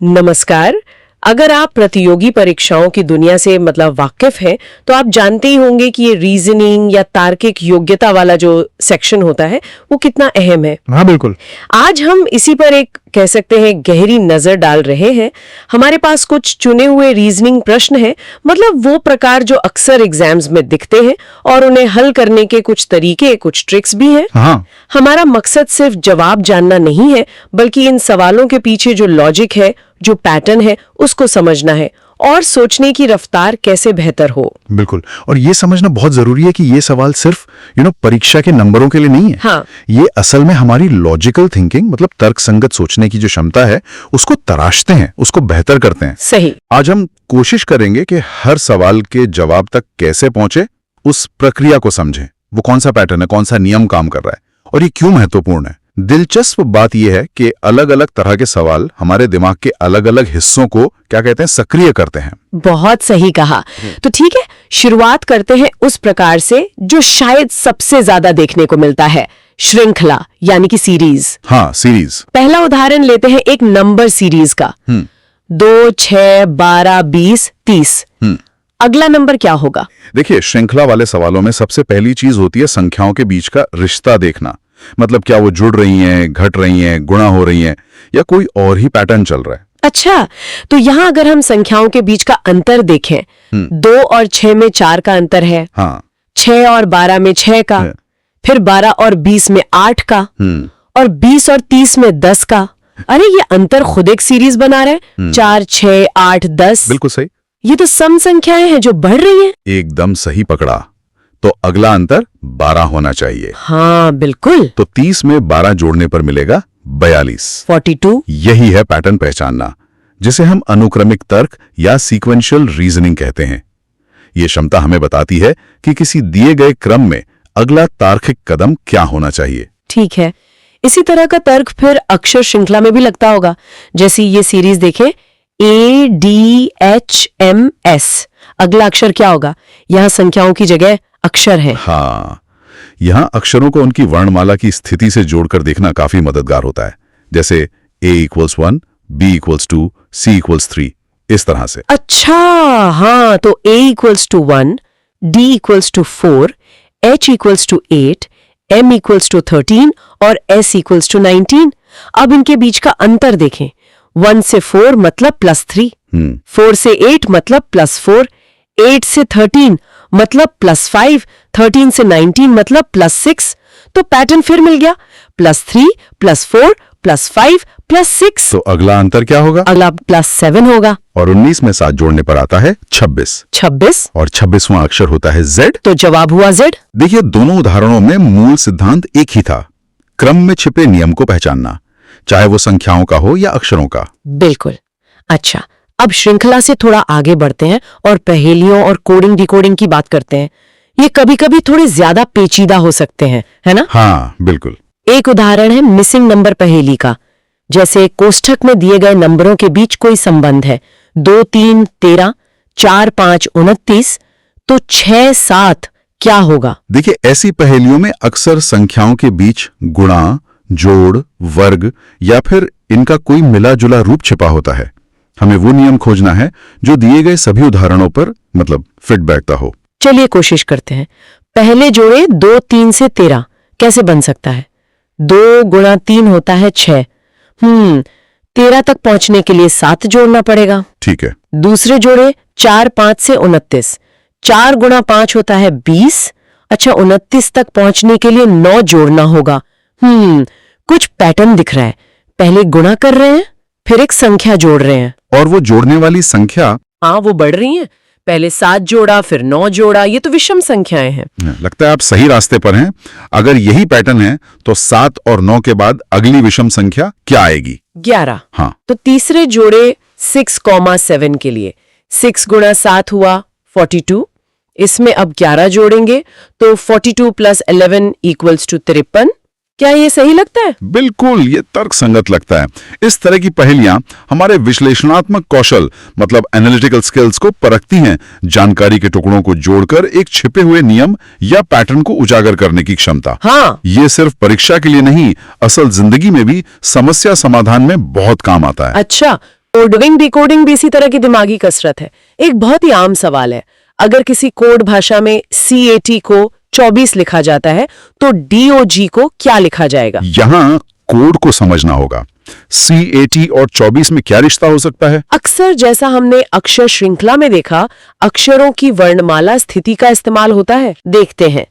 नमस्कार। अगर आप प्रतियोगी परीक्षाओं की दुनिया से वाकिफ हैं, तो आप जानते ही होंगे कि ये रीजनिंग या तार्किक योग्यता वाला जो सेक्शन होता है वो कितना अहम है। हाँ बिल्कुल। आज हम इसी पर एक कह सकते हैं गहरी नजर डाल रहे हैं। हमारे पास कुछ चुने हुए रीजनिंग प्रश्न हैं, वो प्रकार जो अक्सर एग्जाम्स में दिखते हैं, और उन्हें हल करने के कुछ तरीके, कुछ ट्रिक्स भी हैं। हाँ। हमारा मकसद सिर्फ जवाब जानना नहीं है, बल्कि इन सवालों के पीछे जो लॉजिक है, जो पैटर्न है, उसको समझना है और सोचने की रफ्तार कैसे बेहतर हो। बिल्कुल। और ये समझना बहुत जरूरी है कि ये सवाल सिर्फ परीक्षा के नंबरों के लिए नहीं है। हाँ। ये असल में हमारी लॉजिकल थिंकिंग, तर्क संगत सोचने की जो क्षमता है, उसको तराशते हैं, उसको बेहतर करते हैं। सही। आज हम कोशिश करेंगे कि हर सवाल के जवाब तक कैसे पहुंचे, उस प्रक्रिया को समझें। वो कौन सा पैटर्न है, कौन सा नियम काम कर रहा है और ये क्यों महत्वपूर्ण है। दिलचस्प बात यह है कि अलग अलग तरह के सवाल हमारे दिमाग के अलग अलग हिस्सों को क्या कहते हैं, सक्रिय करते हैं। बहुत सही कहा। तो ठीक है, शुरुआत करते हैं उस प्रकार से जो शायद सबसे ज्यादा देखने को मिलता है, श्रृंखला यानी कि सीरीज। हाँ, सीरीज। पहला उदाहरण लेते हैं एक नंबर सीरीज का। 2, 6, 12, 20, 30। अगला नंबर क्या होगा? देखिए, श्रृंखला वाले सवालों में सबसे पहली चीज होती है संख्याओं के बीच का रिश्ता देखना। क्या वो जुड़ रही हैं, घट रही हैं, गुणा हो रही हैं, या कोई और ही पैटर्न चल रहा है। अच्छा, तो यहाँ अगर हम संख्याओं के बीच का अंतर देखें, 2 और 6 में 4 का अंतर है। हाँ। 6 और 12 में 6 का, फिर 12 और 20 में 8 का, और 20 और 30 में 10 का। अरे ये अंतर खुद एक सीरीज बना रहा है। 4, 6, 8, 10। बिल्कुल सही। ये तो सम संख्याएं हैं जो बढ़ रही हैं। एकदम सही पकड़ा। तो अगला अंतर 12 होना चाहिए। हाँ बिल्कुल। तो 30 में 12 जोड़ने पर मिलेगा 42। 42। यही है पैटर्न पहचानना, जिसे हम अनुक्रमिक तर्क या सीक्वेंशियल रीजनिंग कहते हैं। ये क्षमता हमें बताती है कि किसी दिए गए क्रम में अगला तार्किक कदम क्या होना चाहिए। ठीक है, इसी तरह का तर्क फिर अक्षर श्रृंखला में भी लगता होगा। जैसे ये सीरीज देखें, ADHMS। अगला अक्षर क्या होगा? यहाँ संख्याओं की जगह अक्षर है। हाँ, यहाँ अक्षरों को उनकी वर्णमाला की स्थिति से जोड़कर देखना काफी मददगार होता है। जैसे A = 1, B = 2, C = 3, इस तरह से। अच्छा, हाँ, तो A = 1, D = 4, H = 8, M = 13 और S = 19। अब इनके बीच का अंतर देखें। 1 से 4 मतलब +3, 4 से 8 मतलब +4, 8 से 13 मतलब +5, 13 से 19 मतलब +6। तो पैटर्न फिर मिल गया, +3, +4, +5, +6। तो अगला अंतर क्या होगा? अगला +7 होगा। और 19 में 7 जोड़ने पर आता है 26। 26। और 26वां अक्षर होता है Z। तो जवाब हुआ Z। देखिए, दोनों उदाहरणों में मूल सिद्धांत एक ही था, क्रम में छिपे नियम को पहचानना, चाहे वो संख्याओं का हो या अक्षरों का। बिल्कुल। अच्छा, अब श्रृंखला से थोड़ा आगे बढ़ते हैं और पहेलियों और कोडिंग डिकोडिंग की बात करते हैं। ये कभी-कभी थोड़े ज्यादा पेचीदा हो सकते हैं, है ना? हाँ बिल्कुल। एक उदाहरण है मिसिंग नंबर पहेली का। जैसे कोष्ठक में दिए गए नंबरों के बीच कोई संबंध है, 2, 3, 13, 4, 5, 29, तो 6, 7 क्या होगा? देखिए, ऐसी पहेलियों में अक्सर संख्याओं के बीच गुणा, जोड़, वर्ग या फिर इनका कोई मिला जुला रूप छिपा होता है। हमें वो नियम खोजना है जो दिए गए सभी उदाहरणों पर फिट बैठता हो। चलिए कोशिश करते हैं। पहले जोड़े 2, 3 से 13 कैसे बन सकता है? 2 × 3 होता है 6। 13 तक पहुंचने के लिए 7 जोड़ना पड़ेगा। ठीक है। दूसरे जोड़े 4, 5 से 29। 4 × 5 होता है 20। अच्छा, 29 तक पहुंचने के लिए 9 जोड़ना होगा। कुछ पैटर्न दिख रहा है। पहले गुणा कर रहे हैं, फिर एक संख्या जोड़ रहे हैं। और वो जोड़ने वाली संख्या, हाँ, वो बढ़ रही है। पहले 7 जोड़ा, फिर 9 जोड़ा। ये तो विषम संख्याएं हैं। लगता है आप सही रास्ते पर हैं। अगर यही पैटर्न है तो 7 और 9 के बाद अगली विषम संख्या क्या आएगी? 11। हाँ। तो तीसरे जोड़े 6,7 के लिए 6 × 7 हुआ 42। इसमें अब 11 जोड़ेंगे तो 42 + 11 = 53। क्या ये सही लगता है? बिल्कुल, ये तर्क संगत लगता है। इस तरह की पहेलियां हमारे विश्लेषणात्मक कौशल एनालिटिकल स्किल्स को परखती हैं, जानकारी के टुकड़ों को जोड़कर एक छिपे हुए नियम या पैटर्न को उजागर करने की क्षमता। हाँ। ये सिर्फ परीक्षा के लिए नहीं, असल जिंदगी में भी समस्या समाधान में बहुत काम आता है। अच्छा, कोडिंग डिकोडिंग भी इसी तरह की दिमागी कसरत है। एक बहुत ही आम सवाल है, अगर किसी कोड भाषा में CAT को 24 लिखा जाता है तो DOG को क्या लिखा जाएगा? यहाँ कोड को समझना होगा। CAT और 24 में क्या रिश्ता हो सकता है? अक्सर जैसा हमने अक्षर श्रृंखला में देखा, अक्षरों की वर्णमाला स्थिति का इस्तेमाल होता है। देखते हैं,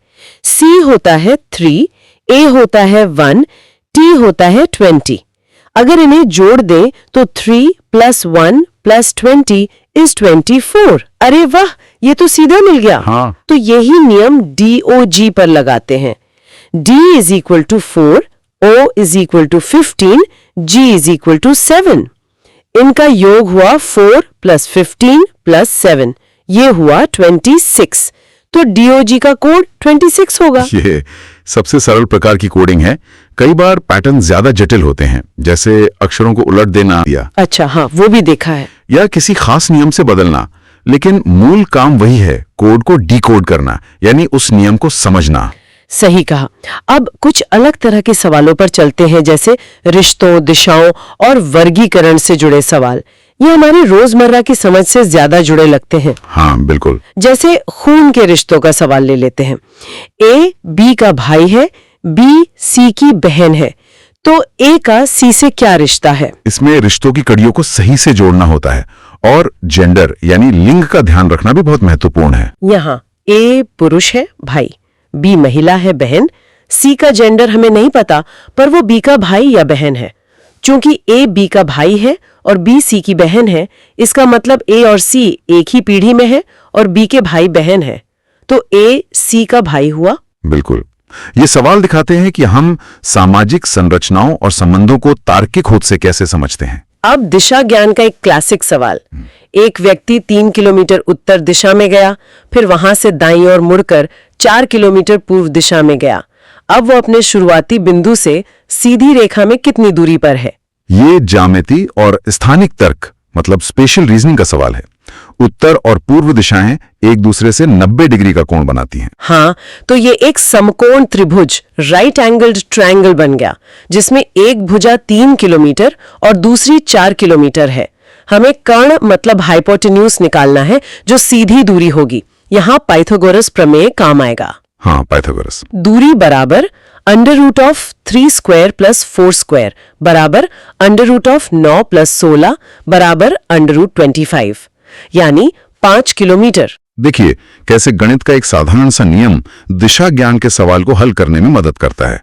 C होता है 3, A होता है 1, T होता है 20। अगर इन्हें जोड़ दें तो 3 + 1 + 20 is 24। अरे वाह, ये तो सीधा मिल गया। हाँ। तो यही नियम DOG पर लगाते हैं। D = 4, O = 15, G = 7। इनका योग हुआ 4 + 15 + 7, ये हुआ 26। तो DOG का कोड 26 होगा। ये सबसे सरल प्रकार की कोडिंग है। कई बार पैटर्न ज्यादा जटिल होते हैं, जैसे अक्षरों को उलट देना अच्छा, हाँ, वो भी देखा है। या किसी खास नियम से बदलना, लेकिन मूल काम वही है, कोड को डिकोड करना, यानी उस नियम को समझना। सही कहा। अब कुछ अलग तरह के सवालों पर चलते हैं, जैसे रिश्तों, दिशाओं और वर्गीकरण से जुड़े सवाल। ये हमारी रोजमर्रा की समझ से ज्यादा जुड़े लगते हैं। हाँ, बिल्कुल। जैसे खून के रिश्तों का सवाल ले लेते हैं। A B का भाई है, B C की बहन है, तो A का C से क्या रिश्ता है? इसमें रिश्तों की कड़ियों को सही से जोड़ना होता है, और जेंडर यानी लिंग का ध्यान रखना भी बहुत महत्वपूर्ण है। यहाँ A पुरुष है, भाई, B महिला है, बहन, C का जेंडर हमें नहीं पता, पर वो B का भाई या बहन है। चूंकि A B का भाई है और B C की बहन है, इसका मतलब A और C एक ही पीढ़ी में है और B के भाई बहन है, तो A C का भाई हुआ। बिल्कुल। ये सवाल दिखाते हैं कि हम सामाजिक संरचनाओं और संबंधों को तार्किक होद से कैसे समझते हैं। अब दिशा ज्ञान का एक क्लासिक सवाल। एक व्यक्ति 3 किलोमीटर उत्तर दिशा में गया, फिर वहां से दाईं ओर मुड़कर 4 किलोमीटर पूर्व दिशा में गया। अब वो अपने शुरुआती बिंदु से सीधी रेखा में कितनी दूरी पर है? ये ज्यामिति और स्थानिक तर्क मतलब स्पेशल रीजनिंग का सवाल है। उत्तर और पूर्व दिशाएं एक दूसरे से 90 डिग्री का कोण बनाती हैं। हाँ, तो ये एक समकोण त्रिभुज राइट एंगल्ड ट्रायंगल बन गया, जिसमें एक भुजा 3 किलोमीटर और दूसरी 4 किलोमीटर है। हमें कर्ण मतलब हाइपोटेन्यूज निकालना है, जो सीधी दूरी होगी। यहाँ पाइथागोरस प्रमेय काम आएगा। हाँ, पाइथागोरस। दूरी बराबर √3² + 4² बराबर √9 + 16 बराबर √25, यानी 5 किलोमीटर। देखिए कैसे गणित का एक साधारण सा नियम दिशा ज्ञान के सवाल को हल करने में मदद करता है।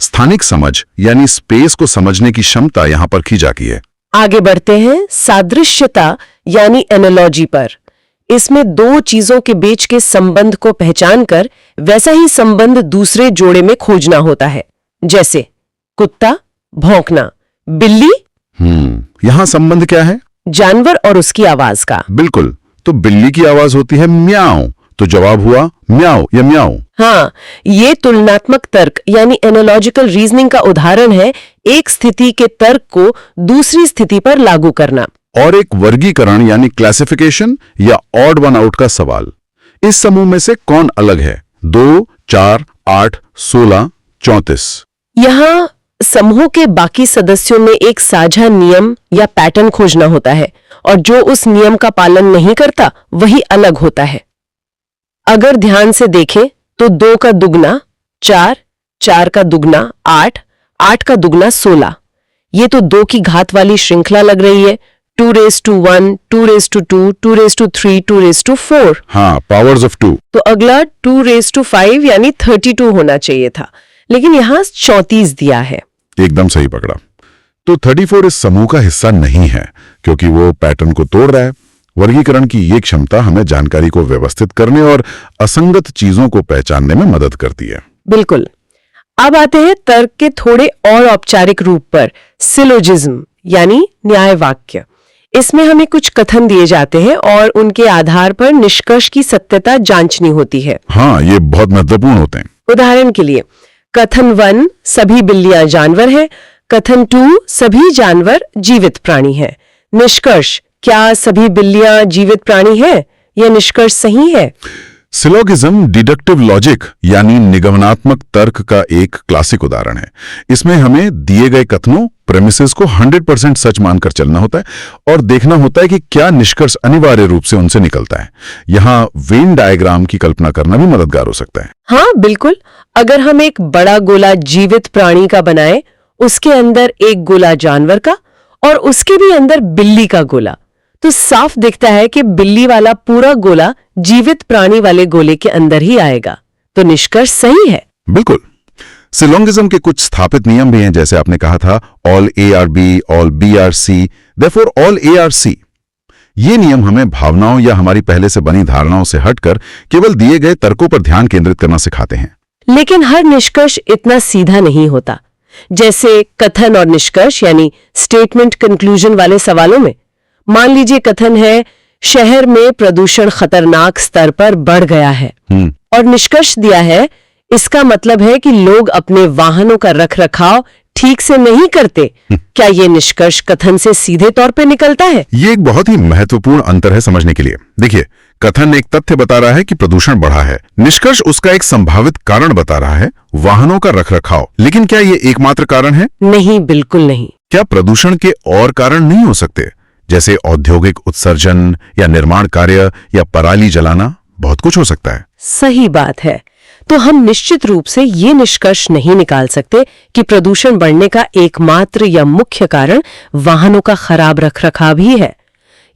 स्थानिक समझ यानी स्पेस को समझने की क्षमता यहाँ पर खी जाती है। आगे बढ़ते हैं सादृश्यता यानी एनालॉजी पर। इसमें दो चीजों के बीच के संबंध को पहचानकर वैसा ही संबंध दूसरे जोड़े में खोजना होता है, जैसे कुत्ता भौंकना, बिल्ली। यहाँ संबंध क्या है? जानवर और उसकी आवाज का। बिल्कुल। तो बिल्ली की आवाज होती है म्याऊ, तो जवाब हुआ म्याऊ या म्याऊ। हाँ, ये तुलनात्मक तर्क यानी एनालॉजिकल रीजनिंग का उदाहरण है, एक स्थिति के तर्क को दूसरी स्थिति पर लागू करना। और एक वर्गीकरण यानी क्लासिफिकेशन या ऑड वन आउट का सवाल। इस समूह में से कौन अलग है? 2, 4, 8, 16, 34। यहाँ समूह के बाकी सदस्यों में एक साझा नियम या पैटर्न खोजना होता है, और जो उस नियम का पालन नहीं करता वही अलग होता है। अगर ध्यान से देखें तो 2 का दुगना 4, 4 का दुगना 8, 8 का दुगना 16। ये तो 2 की घात वाली श्रृंखला लग रही है। 2⁻1, 2⁻2, 2⁻3, 2⁻4। हाँ, पावर्स ऑफ 2। तो अगला 2�5 यानी 32 होना चाहिए था, लेकिन यहाँ 34 दिया है। एकदम सही पकड़ा। तो 34 इस समूह का हिस्सा नहीं है, क्योंकि वो पैटर्न को तोड़ रहा है। वर्गीकरण की ये क्षमता हमें जानकारी को व्यवस्थित करने और असंगत चीजों को पहचानने में मदद करती है। बिल्कुल। अब आते हैं तर्क के थोड़े और औपचारिक रूप पर, सिलोजिज्म यानी न्याय वाक्य। इसमें हमें कुछ कथन दिए जाते हैं और उनके आधार पर निष्कर्ष की सत्यता जांचनी होती है। हाँ, ये बहुत महत्वपूर्ण होते हैं। उदाहरण के लिए कथन 1 सभी बिल्लियां जानवर हैं, कथन 2 सभी जानवर जीवित प्राणी हैं। निष्कर्ष क्या सभी बिल्लियां जीवित प्राणी हैं? यह निष्कर्ष सही है? सिलोगिज्म डिडक्टिव लॉजिक यानी निगमनात्मक तर्क का एक क्लासिक उदाहरण है। इसमें हमें दिए गए कथनों प्रेमिसेस को 100% सच मानकर चलना होता है और देखना होता है कि क्या निष्कर्ष अनिवार्य रूप से उनसे निकलता है। यहाँ वेन डायग्राम की कल्पना करना भी मददगार हो सकता है। हाँ बिल्कुल, अगर हम एक बड़ा गोला जीवित प्राणी का बनाए, उसके अंदर एक गोला जानवर का और उसके भी अंदर बिल्ली का गोला, तो साफ दिखता है कि बिल्ली वाला पूरा गोला जीवित प्राणी वाले गोले के अंदर ही आएगा। तो निष्कर्ष सही है। बिल्कुल। सिलोगिज्म के कुछ स्थापित नियम भी हैं, जैसे आपने कहा था all A are B, all B are C, therefore all A are C. ये नियम हमें भावनाओं या हमारी पहले से बनी धारणाओं से हटकर केवल दिए गए तर्कों पर ध्यान केंद्रित करना सिखाते हैं। लेकिन हर निष्कर्ष इतना सीधा नहीं होता। जैसे कथन और निष्कर्ष यानी स्टेटमेंट कंक्लूजन वाले सवालों में, मान लीजिए कथन है शहर में प्रदूषण खतरनाक स्तर पर बढ़ गया है और निष्कर्ष दिया है इसका मतलब है कि लोग अपने वाहनों का रखरखाव ठीक से नहीं करते। क्या ये निष्कर्ष कथन से सीधे तौर पे निकलता है? ये एक बहुत ही महत्वपूर्ण अंतर है समझने के लिए। देखिए, कथन एक तथ्य बता रहा है कि प्रदूषण बढ़ा है, निष्कर्ष उसका एक संभावित कारण बता रहा है, वाहनों का रखरखाव। लेकिन क्या ये एकमात्र कारण है? नहीं, बिल्कुल नहीं। क्या प्रदूषण के और कारण नहीं हो सकते, जैसे औद्योगिक उत्सर्जन या निर्माण कार्य या पराली जलाना? बहुत कुछ हो सकता है। सही बात है। तो हम निश्चित रूप से ये निष्कर्ष नहीं निकाल सकते कि प्रदूषण बढ़ने का एकमात्र या मुख्य कारण वाहनों का खराब रखरखाव ही है।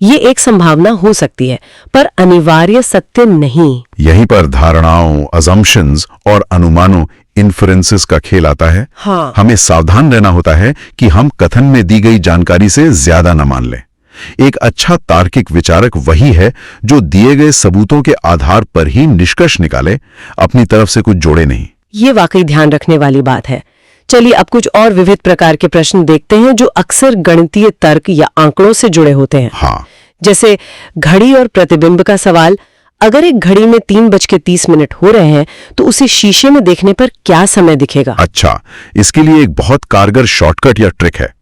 ये एक संभावना हो सकती है, पर अनिवार्य सत्य नहीं। यहीं पर धारणाओं, अजम्पशंस और अनुमानों, इन्फरेंसेस का खेल आता है। हाँ। हमें सावधान रहना होता है कि हम कथन में दी गई जानकारी से ज्यादा न मान लें। एक अच्छा तार्किक विचारक वही है जो दिए गए सबूतों के आधार पर ही निष्कर्ष निकाले, अपनी तरफ से कुछ जोड़े नहीं। ये वाकई ध्यान रखने वाली बात है। चलिए अब कुछ और विविध प्रकार के प्रश्न देखते हैं जो अक्सर गणितीय तर्क या आंकड़ों से जुड़े होते हैं। हाँ। जैसे घड़ी और प्रतिबिंब का सवाल। अगर एक घड़ी में 3:30 हो रहे हैं तो उसे शीशे में देखने पर क्या समय दिखेगा? अच्छा, इसके लिए एक बहुत कारगर शॉर्टकट या ट्रिक है।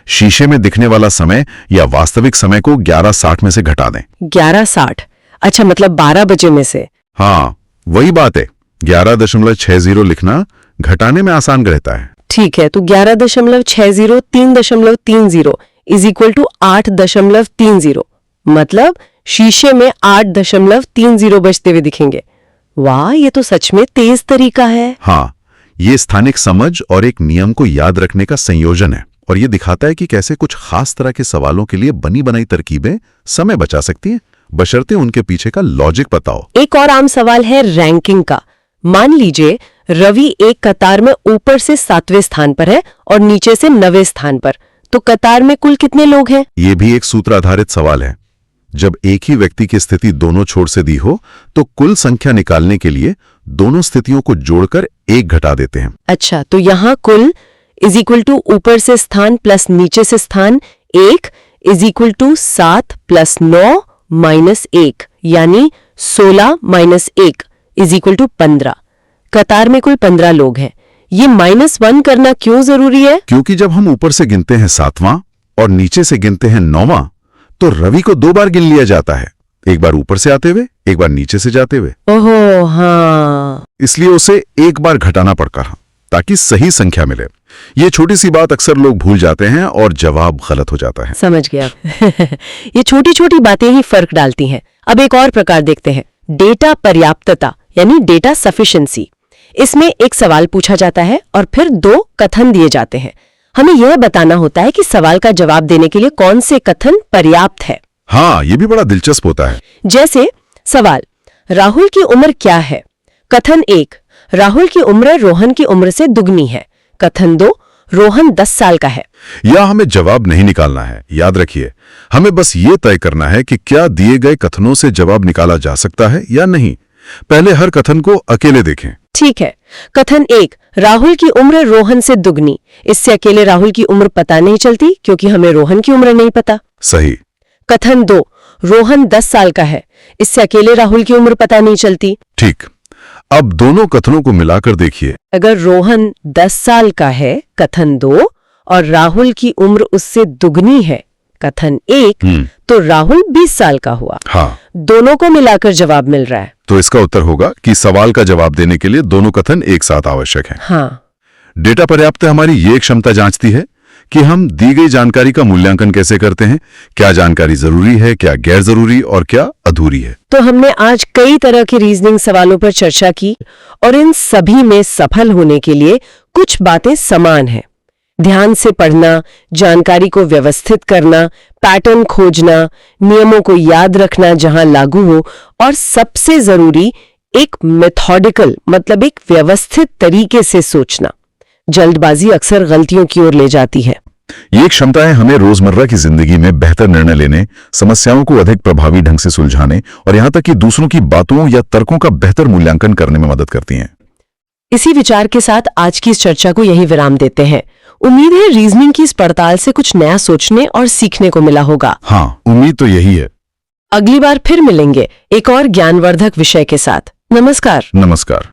शीशे में दिखने वाला समय या वास्तविक समय को 11:60 में से घटा दें। 11:60? अच्छा, मतलब 12 बजे में से? हाँ, वही बात है। 11.60 लिखना घटाने में आसान रहता है। ठीक है, तो 11.60 3.30 इज इक्वल टू 8.30। मतलब शीशे में 8.30 बजते हुए दिखेंगे। वाह, ये तो सच में तेज तरीका है। हाँ, ये स्थानिक समझ और एक नियम को याद रखने का संयोजन है और ये दिखाता है कि कैसे कुछ खास तरह के सवालों के लिए बनी बनाई तरकीबें समय बचा सकती हैं, बशर्ते उनके पीछे का लॉजिक पता हो। एक और आम सवाल है रैंकिंग का। मान लीजिए रवि एक कतार में ऊपर से 7वें स्थान पर है और नीचे से 9वें स्थान पर, तो कतार में कुल कितने लोग हैं? ये भी एक सूत्र आधारित सवाल है। जब एक ही व्यक्ति की स्थिति दोनों छोर से दी हो तो कुल संख्या निकालने के लिए दोनों स्थितियों को जोड़कर 1 घटा देते हैं। अच्छा, तो यहाँ कुल इज इक्वल टू ऊपर से स्थान प्लस नीचे से स्थान 1 इज इक्वल टू 7 + 9 - 1 यानी 16 - 1 इज इक्वल टू 15। कतार में कुल 15 लोग हैं। ये -1 करना क्यों जरूरी है? क्योंकि जब हम ऊपर से गिनते हैं 7वां और नीचे से गिनते हैं 9वां, तो रवि को 2 बार गिन लिया जाता है, एक बार ऊपर से आते हुए, एक बार नीचे से जाते हुए। ओहो, हाँ। इसलिए उसे एक बार घटाना पड़ता है ताकि सही संख्या मिले। ये छोटी सी बात अक्सर लोग भूल जाते हैं और जवाब गलत हो जाता है। समझ गया। ये छोटी छोटी बातें ही फर्क डालती हैं। अब एक और प्रकार देखते हैं, डेटा पर्याप्तता यानी डेटा सफिशिएंसी। इसमें एक सवाल पूछा जाता है और फिर 2 कथन दिए जाते हैं। हमें यह बताना होता है कि सवाल का जवाब देने के लिए कौन से कथन पर्याप्त है। हाँ, ये भी बड़ा दिलचस्प होता है। जैसे सवाल, राहुल की उम्र क्या है? कथन 1, राहुल की उम्र रोहन की उम्र से दुगनी है। कथन 2, रोहन 10 साल का है। या हमें जवाब नहीं निकालना है, याद रखिए, हमें बस ये तय करना है कि क्या दिए गए कथनों से जवाब निकाला जा सकता है या नहीं। पहले हर कथन को अकेले देखें। ठीक है। कथन 1, राहुल की उम्र रोहन से दुगनी। इससे अकेले राहुल की उम्र पता नहीं चलती क्योंकि हमें रोहन की उम्र नहीं पता। सही। कथन 2, रोहन 10 साल का है। इससे अकेले राहुल की उम्र पता नहीं चलती। ठीक। अब दोनों कथनों को मिलाकर देखिए। अगर रोहन 10 साल का है, कथन 2, और राहुल की उम्र उससे दुगनी है, कथन 1, तो राहुल 20 साल का हुआ। हाँ। दोनों को मिलाकर जवाब मिल रहा है। तो इसका उत्तर होगा कि सवाल का जवाब देने के लिए दोनों कथन एक साथ आवश्यक हैं। हाँ। डेटा पर्याप्त हमारी ये क्षमता जांचती है कि हम दी गई जानकारी का मूल्यांकन कैसे करते हैं, क्या जानकारी जरूरी है, क्या गैर जरूरी और क्या अधूरी है। तो हमने आज कई तरह के रीजनिंग सवालों पर चर्चा की और इन सभी में सफल होने के लिए कुछ बातें समान हैं। ध्यान से पढ़ना, जानकारी को व्यवस्थित करना, पैटर्न खोजना, नियमों को याद रखना जहां लागू हो, और सबसे जरूरी एक मेथोडिकल मतलब एक व्यवस्थित तरीके से सोचना। जल्दबाजी अक्सर गलतियों की ओर ले जाती है। ये क्षमताएं हमें रोजमर्रा की जिंदगी में बेहतर निर्णय लेने, समस्याओं को अधिक प्रभावी ढंग से सुलझाने और यहां तक कि दूसरों की बातों या तर्कों का बेहतर मूल्यांकन करने में मदद करती हैं। इसी विचार के साथ आज की इस चर्चा को यही विराम देते हैं। उम्मीद है रीजनिंग की इस पड़ताल से कुछ नया सोचने और सीखने को मिला होगा। हाँ, उम्मीद तो यही है। अगली बार फिर मिलेंगे एक और ज्ञानवर्धक विषय के साथ। नमस्कार। नमस्कार।